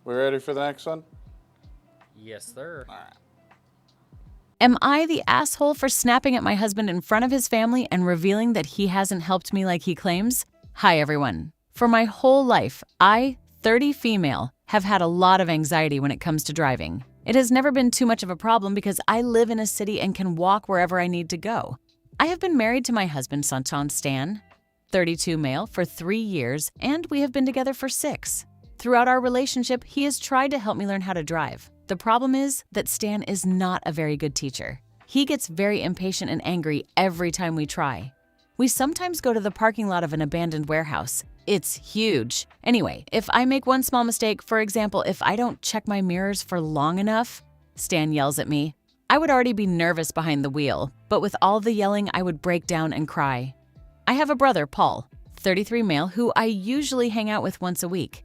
We ready for the next one? Yes, sir. All right. Am I the asshole for snapping at my husband in front of his family and revealing that he hasn't helped me like he claims? Hi, everyone. For my whole life, I, 30 female, have had a lot of anxiety when it comes to driving. It has never been too much of a problem because I live in a city and can walk wherever I need to go. I have been married to my husband, Santon Stan, 32 male, for 3 years, and we have been together for 6. Throughout our relationship, he has tried to help me learn how to drive. The problem is that Stan is not a very good teacher. He gets very impatient and angry every time we try. We sometimes go to the parking lot of an abandoned warehouse. It's huge. Anyway, if I make one small mistake, for example, if I don't check my mirrors for long enough, Stan yells at me. I would already be nervous behind the wheel, but with all the yelling, I would break down and cry. I have a brother, Paul, 33 male, who I usually hang out with once a week.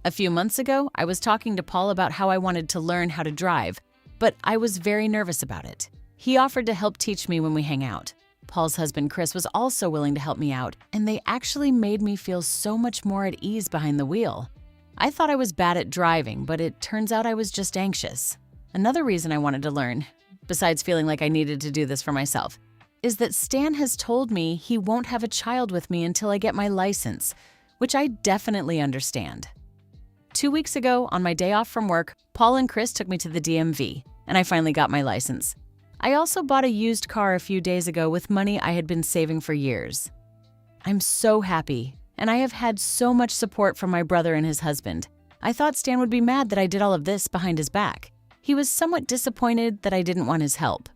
A few months ago, I was talking to Paul about how I wanted to learn how to drive, but I was very nervous about it. He offered to help teach me when we hang out. Paul's husband, Chris, was also willing to help me out, and they actually made me feel so much more at ease behind the wheel. I thought I was bad at driving, but it turns out I was just anxious. Another reason I wanted to learn, besides feeling like I needed to do this for myself, is that Stan has told me he won't have a child with me until I get my license, which I definitely understand. 2 weeks ago, on my day off from work, Paul and Chris took me to the DMV, and I finally got my license. I also bought a used car a few days ago with money I had been saving for years. I'm so happy, and I have had so much support from my brother and his husband. I thought Stan would be mad that I did all of this behind his back. He was somewhat disappointed that I didn't want his help.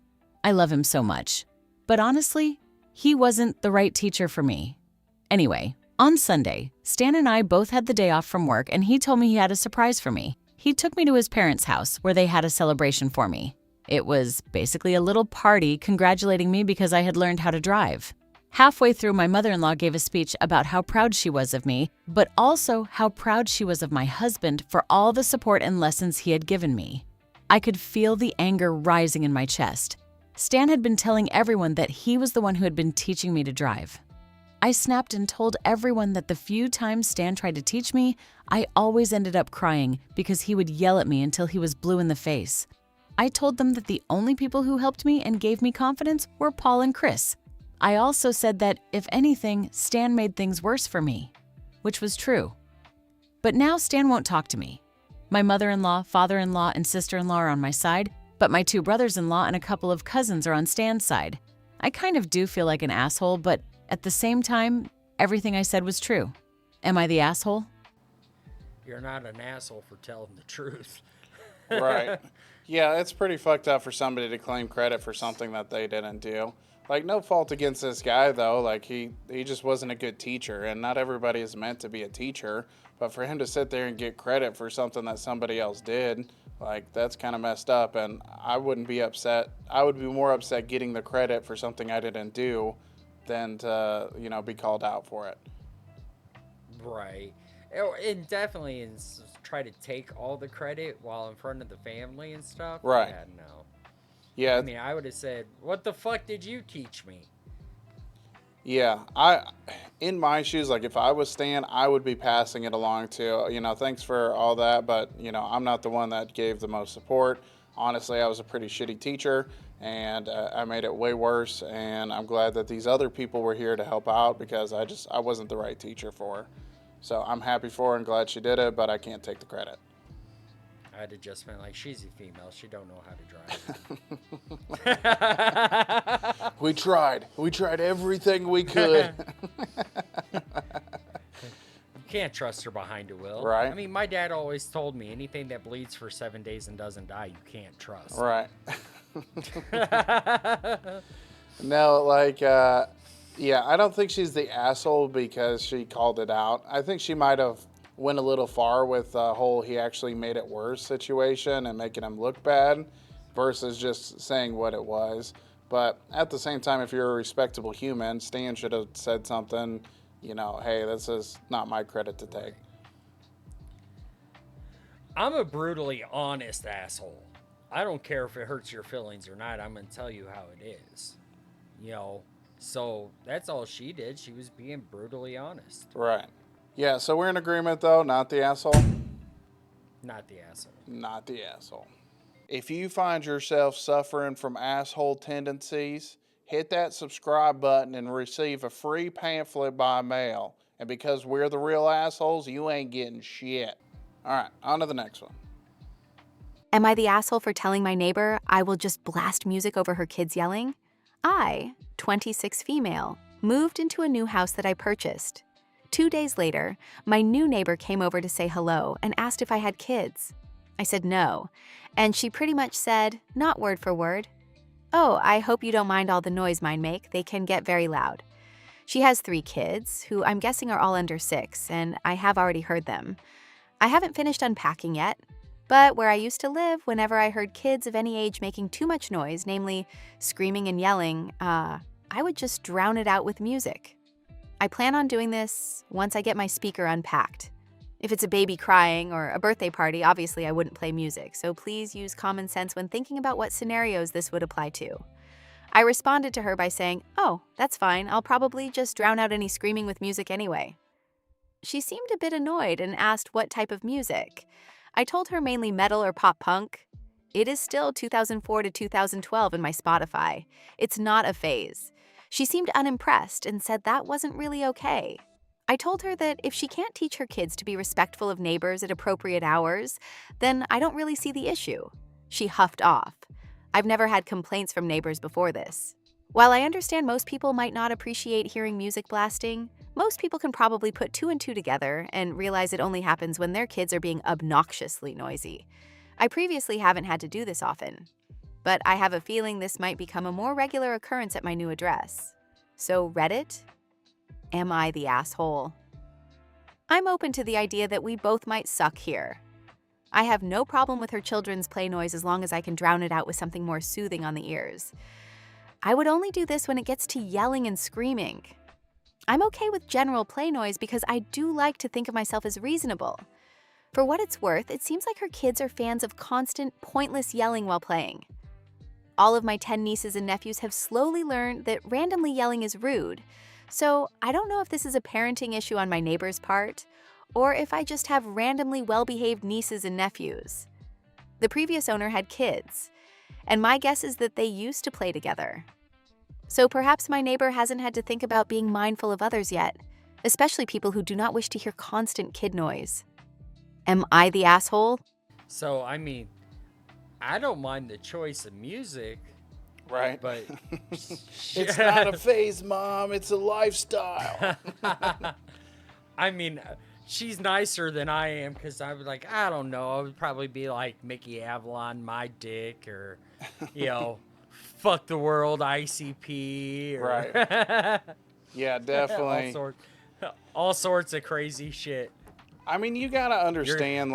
I love him so much. But honestly, he wasn't the right teacher for me. Anyway, on Sunday, Stan and I both had the day off from work, and he told me he had a surprise for me. He took me to his parents' house where they had a celebration for me. It was basically a little party congratulating me because I had learned how to drive. Halfway through, my mother-in-law gave a speech about how proud she was of me, but also how proud she was of my husband for all the support and lessons he had given me. I could feel the anger rising in my chest. Stan had been telling everyone that he was the one who had been teaching me to drive. I snapped and told everyone that the few times Stan tried to teach me, I always ended up crying because he would yell at me until he was blue in the face. I told them that the only people who helped me and gave me confidence were Paul and Chris. I also said that, if anything, Stan made things worse for me, which was true. But now Stan won't talk to me. My mother-in-law, father-in-law, and sister-in-law are on my side, but my 2 brothers-in-law and a couple of cousins are on Stan's side. I kind of do feel like an asshole, but at the same time, everything I said was true. Am I the asshole? You're not an asshole for telling the truth. Right. Yeah, it's pretty fucked up for somebody to claim credit for something that they didn't do. Like, no fault against this guy, though. Like, he just wasn't a good teacher, and not everybody is meant to be a teacher. But for him to sit there and get credit for something that somebody else did, like, that's kind of messed up, and I wouldn't be upset. I would be more upset getting the credit for something I didn't do than to, be called out for it. Right. And definitely try to take all the credit while in front of the family and stuff. Right. Yeah, no. Yeah. I mean, I would have said, "What the fuck did you teach me?" Yeah, in my shoes, like if I was Stan, I would be passing it along to, thanks for all that, but, I'm not the one that gave the most support. Honestly, I was a pretty shitty teacher, and I made it way worse, and I'm glad that these other people were here to help out because I wasn't the right teacher for her. So I'm happy for her and glad she did it, but I can't take the credit. I'd have just been like, "She's a female. She don't know how to drive." We tried everything we could. You can't trust her behind a wheel. Right. I mean, my dad always told me anything that bleeds for 7 days and doesn't die, you can't trust. Right. No, like, yeah, I don't think she's the asshole because she called it out. I think she might have went a little far with the whole he actually made it worse situation and making him look bad versus just saying what it was. But at the same time, if you're a respectable human, Stan should have said something, hey, this is not my credit to take. I'm a brutally honest asshole. I don't care if it hurts your feelings or not. I'm going to tell you how it is. So that's all she did. She was being brutally honest. Right. Yeah, so we're in agreement, though, not the asshole? Not the asshole. Not the asshole. If you find yourself suffering from asshole tendencies, hit that subscribe button and receive a free pamphlet by mail. And because we're the real assholes, you ain't getting shit. All right, on to the next one. Am I the asshole for telling my neighbor I will just blast music over her kids yelling? I, 26 female, moved into a new house that I purchased. 2 days later, my new neighbor came over to say hello and asked if I had kids. I said no, and she pretty much said, not word for word, "Oh, I hope you don't mind all the noise mine make. They can get very loud." She has 3 kids, who I'm guessing are all under 6, and I have already heard them. I haven't finished unpacking yet, but where I used to live, whenever I heard kids of any age making too much noise, namely screaming and yelling, I would just drown it out with music. I plan on doing this once I get my speaker unpacked. If it's a baby crying or a birthday party, obviously I wouldn't play music, so please use common sense when thinking about what scenarios this would apply to. I responded to her by saying, "Oh, that's fine. I'll probably just drown out any screaming with music anyway." She seemed a bit annoyed and asked what type of music. I told her mainly metal or pop punk. It is still 2004 to 2012 in my Spotify. It's not a phase. She seemed unimpressed and said that wasn't really okay. I told her that if she can't teach her kids to be respectful of neighbors at appropriate hours, then I don't really see the issue. She huffed off. I've never had complaints from neighbors before this. While I understand most people might not appreciate hearing music blasting, most people can probably put 2 and 2 together and realize it only happens when their kids are being obnoxiously noisy. I previously haven't had to do this often, but I have a feeling this might become a more regular occurrence at my new address. So Reddit, am I the asshole? I'm open to the idea that we both might suck here. I have no problem with her children's play noise as long as I can drown it out with something more soothing on the ears. I would only do this when it gets to yelling and screaming. I'm okay with general play noise because I do like to think of myself as reasonable. For what it's worth, it seems like her kids are fans of constant, pointless yelling while playing. All of my 10 nieces and nephews have slowly learned that randomly yelling is rude, so I don't know if this is a parenting issue on my neighbor's part, or if I just have randomly well-behaved nieces and nephews. The previous owner had kids, and my guess is that they used to play together. So perhaps my neighbor hasn't had to think about being mindful of others yet, especially people who do not wish to hear constant kid noise. Am I the asshole? So, I mean, I don't mind the choice of music, Right. but It's not a phase, Mom. It's a lifestyle. I mean, she's nicer than I am because I was like, I don't know. I would probably be like Mickey Avalon, my dick, or, fuck the world, ICP. Or Right. Yeah, definitely. all sorts of crazy shit. I mean, you got to understand,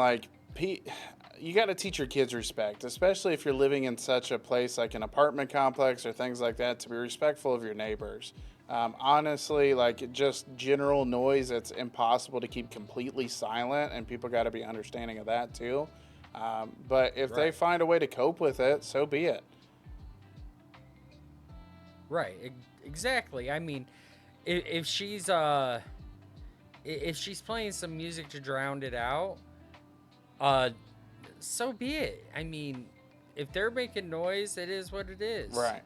you got to teach your kids respect, especially if you're living in such a place like an apartment complex or things like that, to be respectful of your neighbors. Honestly, just general noise, it's impossible to keep completely silent, and people got to be understanding of that too. But if they find a way to cope with it, so be it. Right, exactly. I mean, if she's playing some music to drown it out, so be it. I mean, if they're making noise, it is what it is. Right.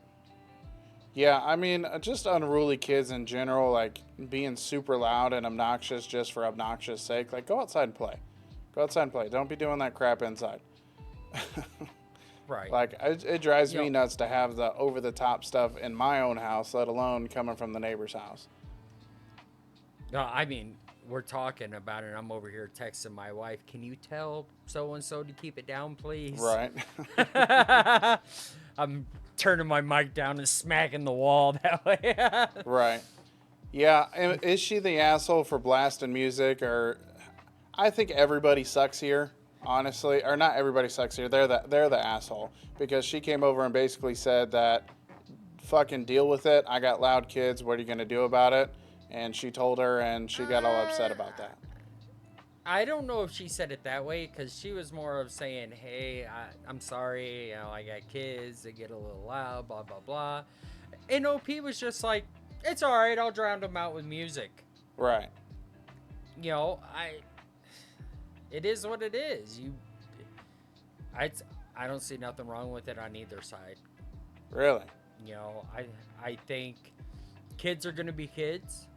Yeah, I mean, just unruly kids in general, being super loud and obnoxious just for obnoxious sake. Go outside and play. Go outside and play. Don't be doing that crap inside. Right. It drives me nuts to have the over-the-top stuff in my own house, let alone coming from the neighbor's house. No, I mean, we're talking about it. I'm over here texting my wife. Can you tell so-and-so to keep it down, please? Right. I'm turning my mic down and smacking the wall that way. Right. Yeah. Is she the asshole for blasting music? Or I think everybody sucks here, honestly. Or not everybody sucks here. They're the asshole. Because she came over and basically said that, fucking deal with it. I got loud kids. What are you going to do about it? And she told her, and she got all upset about that. I don't know if she said it that way, because she was more of saying, hey, I'm sorry, I got kids, they get a little loud, blah, blah, blah. And OP was just like, it's all right, I'll drown them out with music. Right. It is what it is. I don't see nothing wrong with it on either side. Really? You know, I think kids are gonna be kids.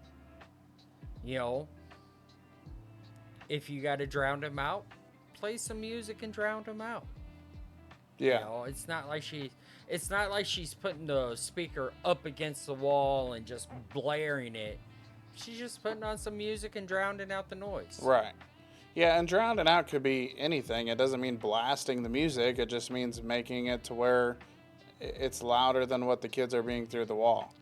You know, if you got to drown them out, play some music and drown them out. Yeah. You know, it's not like she's putting the speaker up against the wall and just blaring it. She's just putting on some music and drowning out the noise. Right. Yeah, and drowning out could be anything. It doesn't mean blasting the music. It just means making it to where it's louder than what the kids are being through the wall.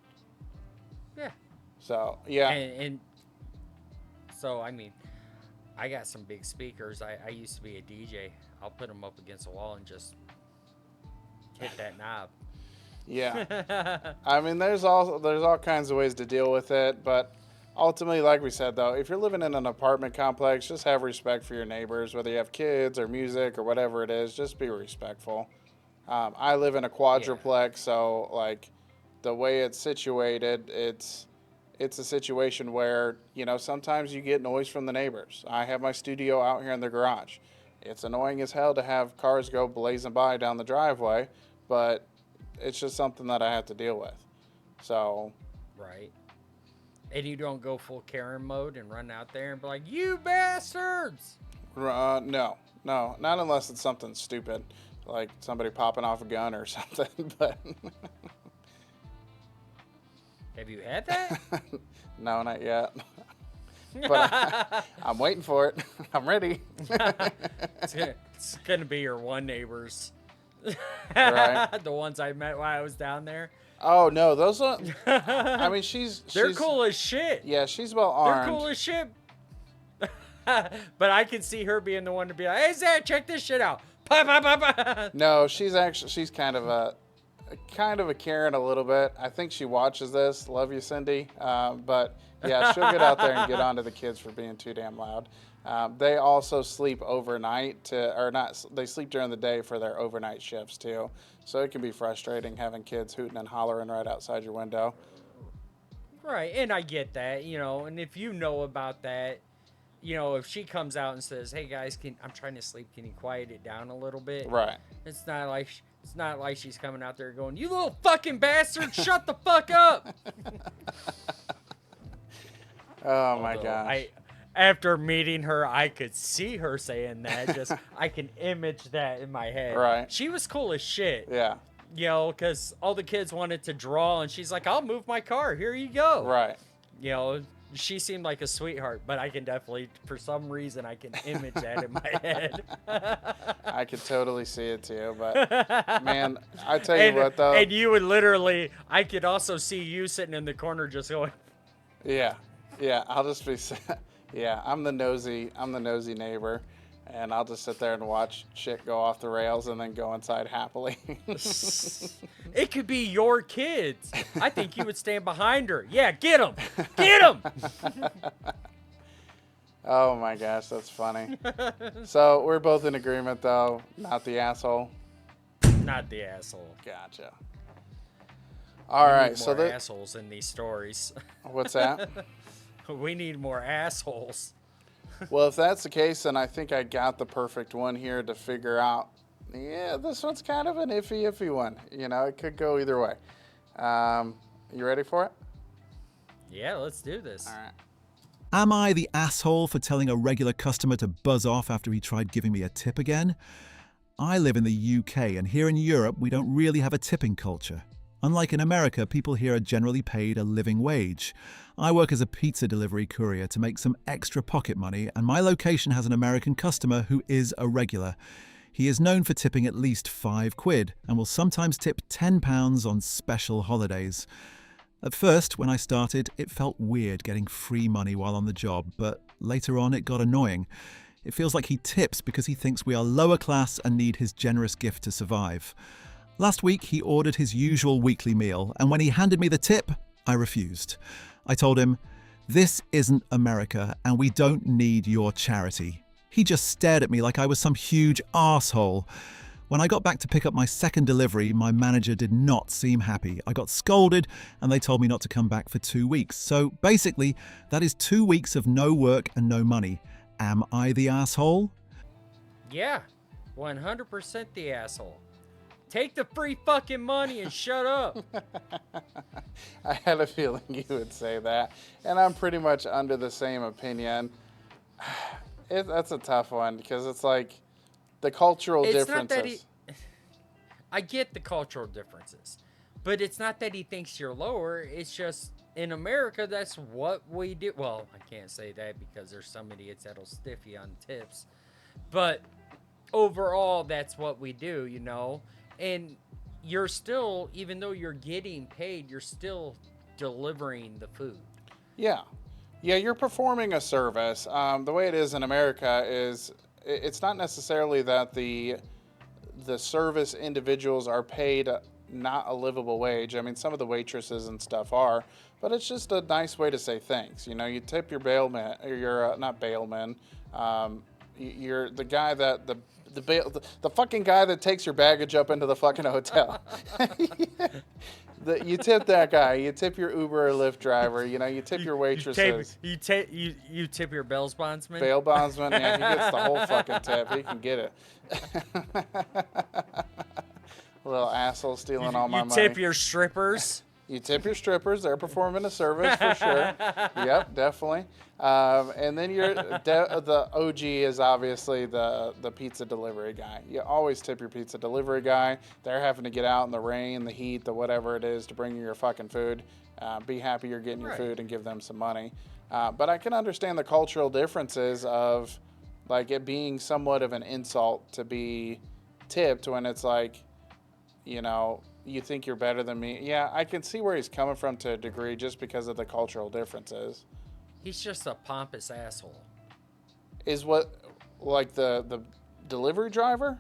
Yeah. So, yeah. And so, I mean, I got some big speakers. I used to be a DJ. I'll put them up against the wall and just hit that knob. Yeah. I mean, there's all kinds of ways to deal with it, but ultimately, like we said, though, if you're living in an apartment complex, just have respect for your neighbors, whether you have kids or music or whatever it is, just be respectful. I live in a quadruplex, so, like, the way it's situated, it's a situation where, you know, sometimes you get noise from the neighbors. I have my studio out here in the garage. It's annoying as hell to have cars go blazing by down the driveway, but it's just something that I have to deal with. So. Right. And you don't go full Karen mode and run out there and be like, "You bastards!" No, not unless it's something stupid, like somebody popping off a gun or something. But have you had that? No, not yet. But I'm waiting for it. I'm ready. It's gonna be your one neighbors. Right. The ones I met while I was down there. Oh no, those are. I mean, they're cool as shit. Yeah, she's well armed. They're cool as shit. But I can see her being the one to be like, "Hey Zach, check this shit out." Pop, pop, pop, pop. No, she's kind of a Karen a little bit. I think she watches this. Love you, Cindy. But yeah, she'll get out there and get onto the kids for being too damn loud. They also sleep overnight they sleep during the day for their overnight shifts too. So it can be frustrating having kids hooting and hollering right outside your window. Right, and I get that, you know, and if you know about that, you know, if she comes out and says, "Hey guys, I'm trying to sleep, can you quiet it down a little bit?" Right. It's not like she's coming out there going, "You little fucking bastard, shut the fuck up." Oh my gosh. After meeting her, I could see her saying that. Just I can image that in my head. Right. She was cool as shit. Yeah. You know, because all the kids wanted to draw, and she's like, "I'll move my car. Here you go." Right. You know, she seemed like a sweetheart, but I can definitely, for some reason, I can image that in my head. I could totally see it too, but man, I tell you what though. And you would literally, I could also see you sitting in the corner just going. Yeah. I'll just be. Yeah, I'm the nosy neighbor, and I'll just sit there and watch shit go off the rails and then go inside happily. It could be your kids. I think you would stand behind her. Yeah, get them. Get them. Oh my gosh, that's funny. So we're both in agreement though, not the asshole. Not the asshole. Gotcha. All right, so there assholes in these stories. What's that? We need more assholes. Well, if that's the case, then I think I got the perfect one here to figure out. Yeah, this one's kind of an iffy one. You know, it could go either way. You ready for it? Yeah, let's do this. All right. Am I the asshole for telling a regular customer to buzz off after he tried giving me a tip again? I live in the UK, and here in Europe, we don't really have a tipping culture. Unlike in America, people here are generally paid a living wage. I work as a pizza delivery courier to make some extra pocket money, and my location has an American customer who is a regular. He is known for tipping at least £5 and will sometimes tip £10 on special holidays. At first, when I started, it felt weird getting free money while on the job, but later on it got annoying. It feels like he tips because he thinks we are lower class and need his generous gift to survive. Last week, he ordered his usual weekly meal, and when he handed me the tip, I refused. I told him, "This isn't America, and we don't need your charity." He just stared at me like I was some huge arsehole. When I got back to pick up my second delivery, my manager did not seem happy. I got scolded, and they told me not to come back for 2 weeks. So basically, that is 2 weeks of no work and no money. Am I the asshole? Yeah. 100% the asshole. Take the free fucking money and shut up. I had a feeling you would say that, and I'm pretty much under the same opinion. That's a tough one because it's like the cultural It's differences. not that he. I get the cultural differences, but it's not that he thinks you're lower. It's just in America, that's what we do. Well, I can't say that because there's some idiots that'll stiff you on tips, but overall, that's what we do, you know. And you're still, even though you're getting paid, you're still delivering the food. Yeah. Yeah, you're performing a service. The way it is in America is it's not necessarily that the service individuals are paid not a livable wage. I mean, some of the waitresses and stuff are, but it's just a nice way to say thanks. You know, you tip your bailman, or your not bailman. You're the guy that the fucking guy that takes your baggage up into the fucking hotel. You tip that guy. You tip your Uber or Lyft driver. You know, you tip your waitresses. You tip your bail bondsman. Bail bondsman, yeah, he gets the whole fucking tip. He can get it. Little asshole stealing all my money. You tip your strippers. You tip your strippers. They're performing a service for sure. Yep, definitely. And then the OG is obviously the pizza delivery guy. You always tip your pizza delivery guy. They're having to get out in the rain, the heat, the whatever it is to bring you your fucking food. Be happy you're getting your food and give them some money. But I can understand the cultural differences of like it being somewhat of an insult to be tipped when it's like, you know, you think you're better than me. Yeah, I can see where he's coming from to a degree just because of the cultural differences. He's just a pompous asshole. Is what, like the delivery driver?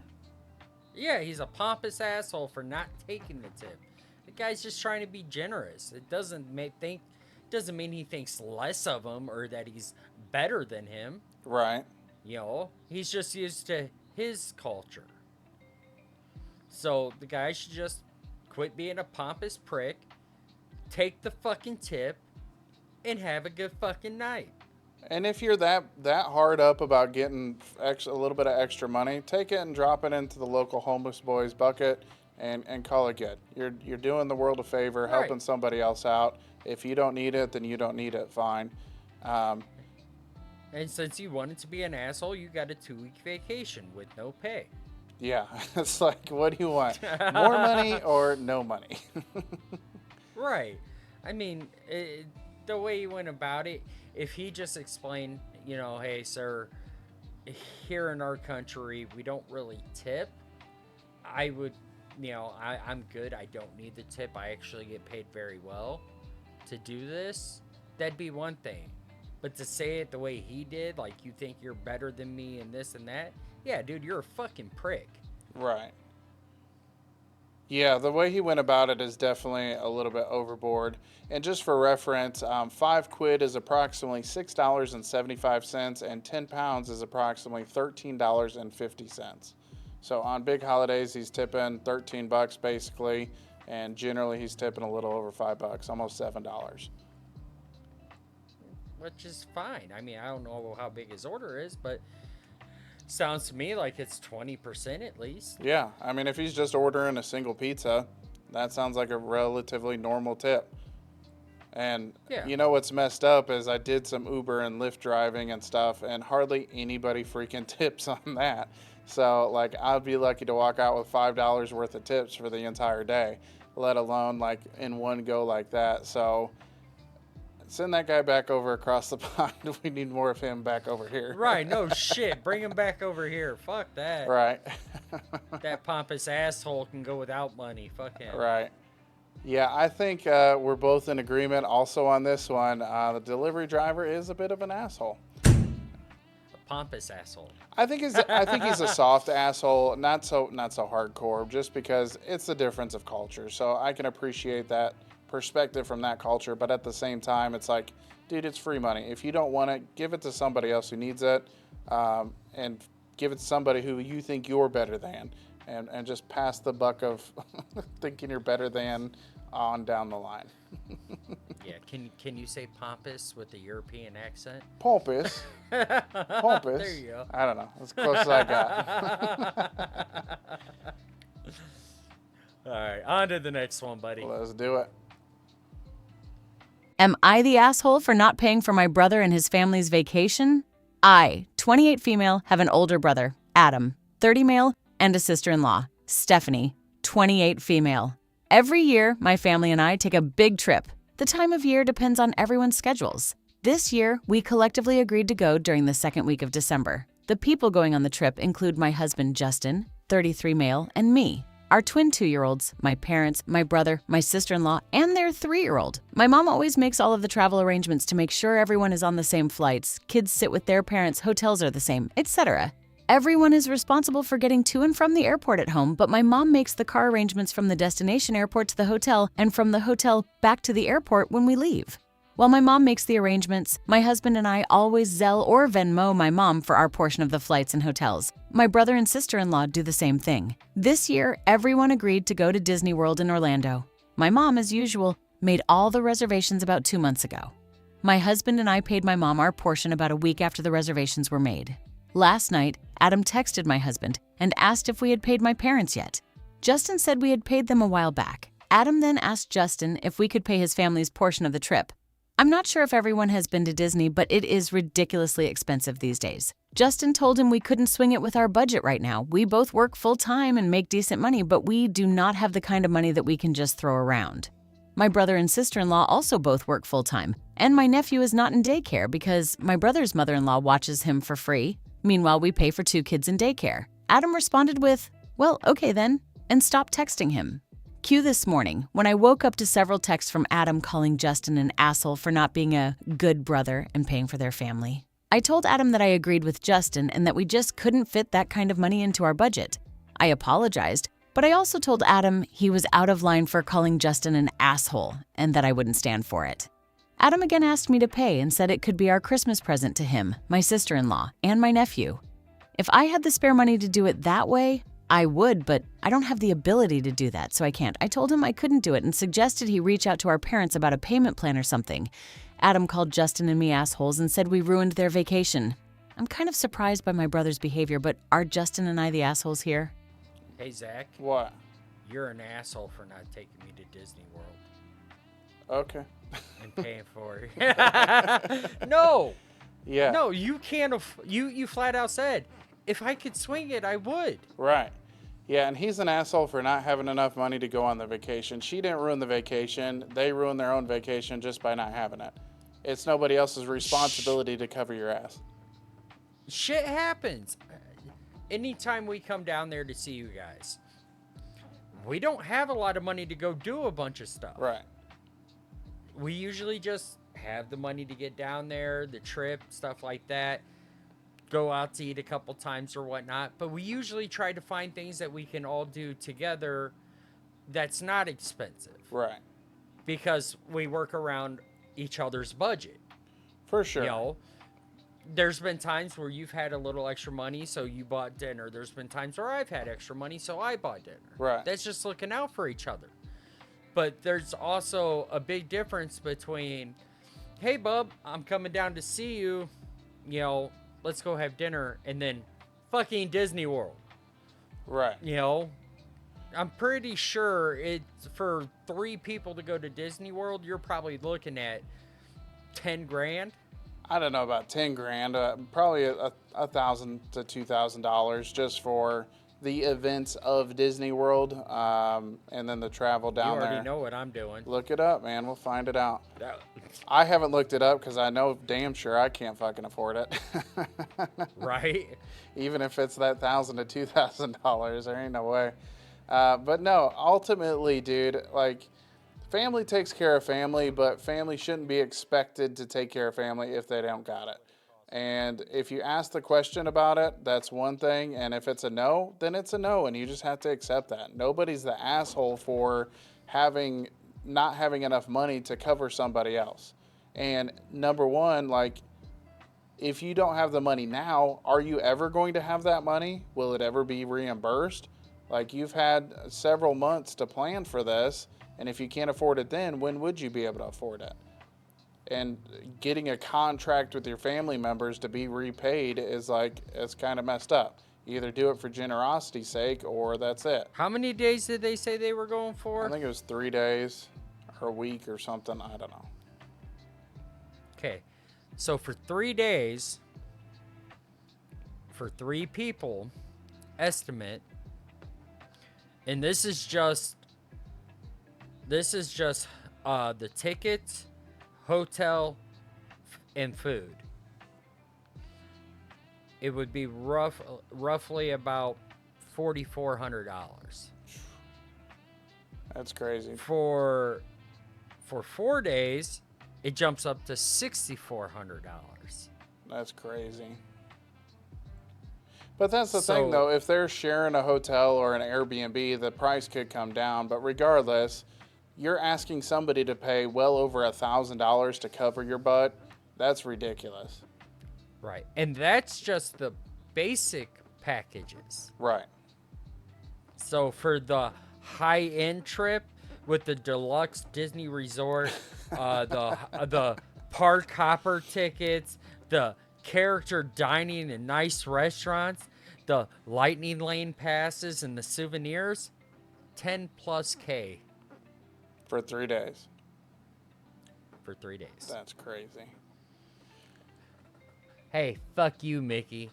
Yeah, he's a pompous asshole for not taking the tip. The guy's just trying to be generous. It doesn't mean he thinks less of him or that he's better than him. Right. You know, he's just used to his culture. So the guy should just quit being a pompous prick, take the fucking tip, and have a good fucking night. And if you're that hard up about getting a little bit of extra money, take it and drop it into the local homeless boys bucket and call it good. You're doing the world a favor, helping somebody else out. If you don't need it, then you don't need it. Fine. And since you wanted to be an asshole, you got a 2-week vacation with no pay. Yeah, it's like, what do you want? More money or no money? Right. I mean, the way he went about it, if he just explained, you know, hey, sir, here in our country, we don't really tip. I would, you know, I'm good. I don't need the tip. I actually get paid very well to do this. That'd be one thing. But to say it the way he did, like you think you're better than me and this and that, yeah, dude, you're a fucking prick. Right. Yeah, the way he went about it is definitely a little bit overboard. And just for reference, 5 quid is approximately $6.75, and 10 pounds is approximately $13.50. So on big holidays, he's tipping $13 basically, and generally he's tipping a little over $5, almost $7. Which is fine. I mean, I don't know how big his order is, but sounds to me like it's 20% at least. Yeah, I mean, if he's just ordering a single pizza, that sounds like a relatively normal tip. And you know what's messed up is I did some Uber and Lyft driving and stuff, and hardly anybody freaking tips on that. So, like, I'd be lucky to walk out with $5 worth of tips for the entire day, let alone, like, in one go like that. So send that guy back over across the pond. We need more of him back over here. Right, no shit. Bring him back over here. Fuck that. Right. That pompous asshole can go without money. Fuck him. Right. Yeah, I think we're both in agreement also on this one. The delivery driver is a bit of an asshole. A pompous asshole. I think he's a soft asshole, not so hardcore, just because it's the difference of culture. So I can appreciate that perspective from that culture, but at the same time, it's like, dude, it's free money. If you don't want it, give it to somebody else who needs it, and give it to somebody who you think you're better than, and just pass the buck of thinking you're better than on down the line. Yeah, can you say pompous with a European accent? Pompous. Pompous. There you go. I don't know. As close as I got. All right, on to the next one, buddy. Let's do it. Am I the asshole for not paying for my brother and his family's vacation? I, 28 female, have an older brother, Adam, 30 male, and a sister-in-law, Stephanie, 28 female. Every year, my family and I take a big trip. The time of year depends on everyone's schedules. This year, we collectively agreed to go during the second week of December. The people going on the trip include my husband, Justin, 33 male, and me. Our twin 2-year-olds, my parents, my brother, my sister-in-law, and their 3-year-old. My mom always makes all of the travel arrangements to make sure everyone is on the same flights, kids sit with their parents, hotels are the same, etc. Everyone is responsible for getting to and from the airport at home, but my mom makes the car arrangements from the destination airport to the hotel and from the hotel back to the airport when we leave. While my mom makes the arrangements, my husband and I always Zelle or Venmo my mom for our portion of the flights and hotels. My brother and sister-in-law do the same thing. This year, everyone agreed to go to Disney World in Orlando. My mom, as usual, made all the reservations about 2 months ago. My husband and I paid my mom our portion about a week after the reservations were made. Last night, Adam texted my husband and asked if we had paid my parents yet. Justin said we had paid them a while back. Adam then asked Justin if we could pay his family's portion of the trip. I'm not sure if everyone has been to Disney, but it is ridiculously expensive these days. Justin told him we couldn't swing it with our budget right now. We both work full-time and make decent money, but we do not have the kind of money that we can just throw around. My brother and sister-in-law also both work full-time, and my nephew is not in daycare because my brother's mother-in-law watches him for free. Meanwhile, we pay for 2 kids in daycare. Adam responded with, "Well, okay then," and stopped texting him. Cue this morning, when I woke up to several texts from Adam calling Justin an asshole for not being a good brother and paying for their family. I told Adam that I agreed with Justin and that we just couldn't fit that kind of money into our budget. I apologized, but I also told Adam he was out of line for calling Justin an asshole and that I wouldn't stand for it. Adam again asked me to pay and said it could be our Christmas present to him, my sister-in-law, and my nephew. If I had the spare money to do it that way, I would, but I don't have the ability to do that, so I can't. I told him I couldn't do it and suggested he reach out to our parents about a payment plan or something. Adam called Justin and me assholes and said we ruined their vacation. I'm kind of surprised by my brother's behavior, but are Justin and I the assholes here? Hey, Zach. What? You're an asshole for not taking me to Disney World Okay. and paying for it. No. Yeah. No, you can't. You flat out said, if I could swing it, I would. Right. Yeah, and he's an asshole for not having enough money to go on the vacation. She didn't ruin the vacation. They ruined their own vacation just by not having it. It's nobody else's responsibility to cover your ass. Shit happens. Anytime we come down there to see you guys, we don't have a lot of money to go do a bunch of stuff. Right. We usually just have the money to get down there, the trip, stuff like that. Go out to eat a couple times or whatnot. But we usually try to find things that we can all do together that's not expensive. Right. Because we work around each other's budget. For sure. You know, there's been times where you've had a little extra money, so you bought dinner. There's been times where I've had extra money, so I bought dinner. Right. That's just looking out for each other. But there's also a big difference between, hey, bub, I'm coming down to see you, you know, let's go have dinner, and then fucking Disney World. Right. You know, I'm pretty sure it's for 3 people to go to Disney World, you're probably looking at 10 grand. I don't know about 10 grand, probably $1,000 to $2,000 just for the events of Disney World, and then the travel down there. You already know what I'm doing. Look it up, man. We'll find it out. I haven't looked it up because I know damn sure I can't fucking afford it. Right? Even if it's that $1,000 to $2,000, there ain't no way. But no, ultimately, dude, like, family takes care of family, but family shouldn't be expected to take care of family if they don't got it. And if you ask the question about it, that's one thing. And if it's a no, then it's a no. And you just have to accept that. Nobody's the asshole for not having enough money to cover somebody else. And number one, like, if you don't have the money now, are you ever going to have that money? Will it ever be reimbursed? Like, you've had several months to plan for this. And if you can't afford it then, when would you be able to afford it? and getting a contract with your family members to be repaid is like, it's kind of messed up. You either do it for generosity's sake or that's it. How many days did they say they were going for? I think it was 3 days or a week or something. I don't know. Okay, so for 3 days, for 3 people, estimate, and this is just the tickets, hotel, and food. It would be roughly about $4,400. That's crazy. For 4 days, it jumps up to $6,400. That's crazy. But that's the thing, though. If they're sharing a hotel or an Airbnb, the price could come down. But regardless, you're asking somebody to pay well over $1,000 to cover your butt. That's ridiculous. Right. And that's just the basic packages. Right. So for the high-end trip with the deluxe Disney resort, the park hopper tickets, the character dining in nice restaurants, the lightning lane passes and the souvenirs, 10 plus K For 3 days. for 3 days. That's crazy. Hey, fuck you, Mickey.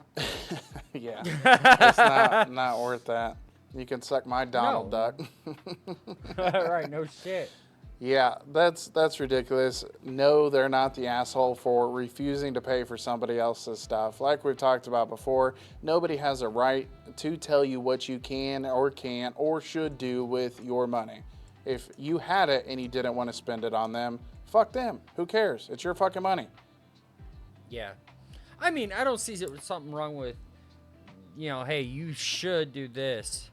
Yeah. It's not worth that. You can suck my Donald Duck. Right, no shit. Yeah, that's ridiculous. No, they're not the asshole for refusing to pay for somebody else's stuff. Like we've talked about before, nobody has a right to tell you what you can or can't or should do with your money. If you had it and you didn't want to spend it on them, fuck them. Who cares? It's your fucking money. Yeah. I mean, I don't see something wrong with, hey, you should do this.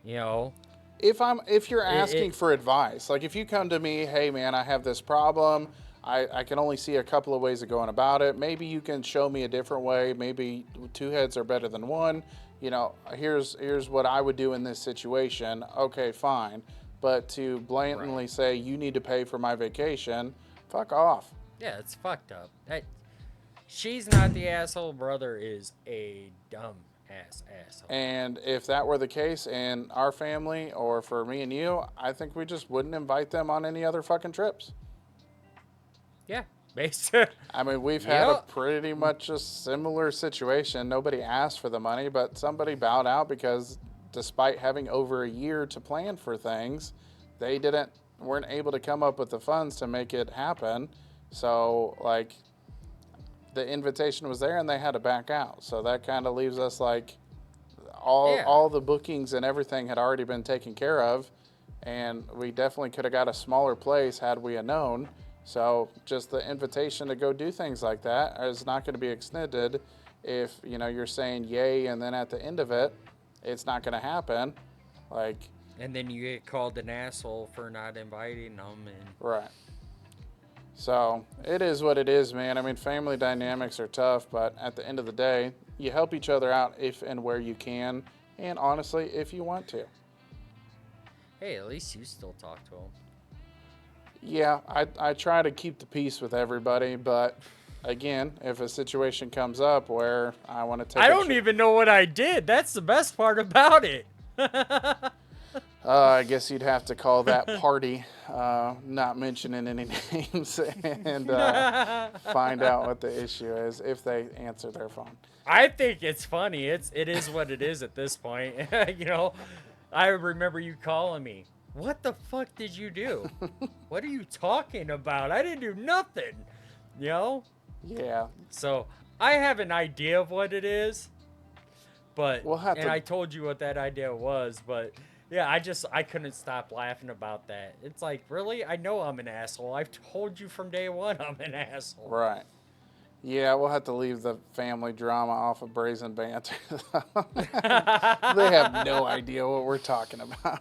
If you're asking for advice, like if you come to me, hey man, I have this problem, I can only see a couple of ways of going about it. Maybe you can show me a different way. Maybe 2 heads are better than one. Here's what I would do in this situation. Okay, fine. But to blatantly say you need to pay for my vacation, fuck off. Yeah, it's fucked up. She's not the asshole. Brother is a dumb asshole. And if that were the case in our family or for me and you, I think we just wouldn't invite them on any other fucking trips. Yeah, basically. I mean, we've had a pretty much a similar situation. Nobody asked for the money, but somebody bowed out because despite having over a year to plan for things, they weren't able to come up with the funds to make it happen. So, the invitation was there and they had to back out. So that kind of leaves us all the bookings and everything had already been taken care of. And we definitely could have got a smaller place had we known. So just the invitation to go do things like that is not going to be extended if, you're saying yay and then at the end of it, it's not going to happen. And then you get called an asshole for not inviting them. Right. So it is what it is, man. I mean, family dynamics are tough, but at the end of the day, you help each other out if and where you can, and honestly, if you want to. Hey, at least you still talk to them. Yeah, I try to keep the peace with everybody, but again, if a situation comes up where I want to take I don't even know what I did. That's the best part about it. I guess you'd have to call that party, not mentioning any names, and find out what the issue is if they answer their phone. I think it's funny. It is what it is at this point. I remember you calling me. What the fuck did you do? What are you talking about? I didn't do nothing. Yeah. So I have an idea of what it is, but I told you what that idea was, but. Yeah, I couldn't stop laughing about that. It's like, really? I know I'm an asshole. I've told you from day one I'm an asshole. Right. Yeah, we'll have to leave the family drama off of Brazen Banter. They have no idea what we're talking about.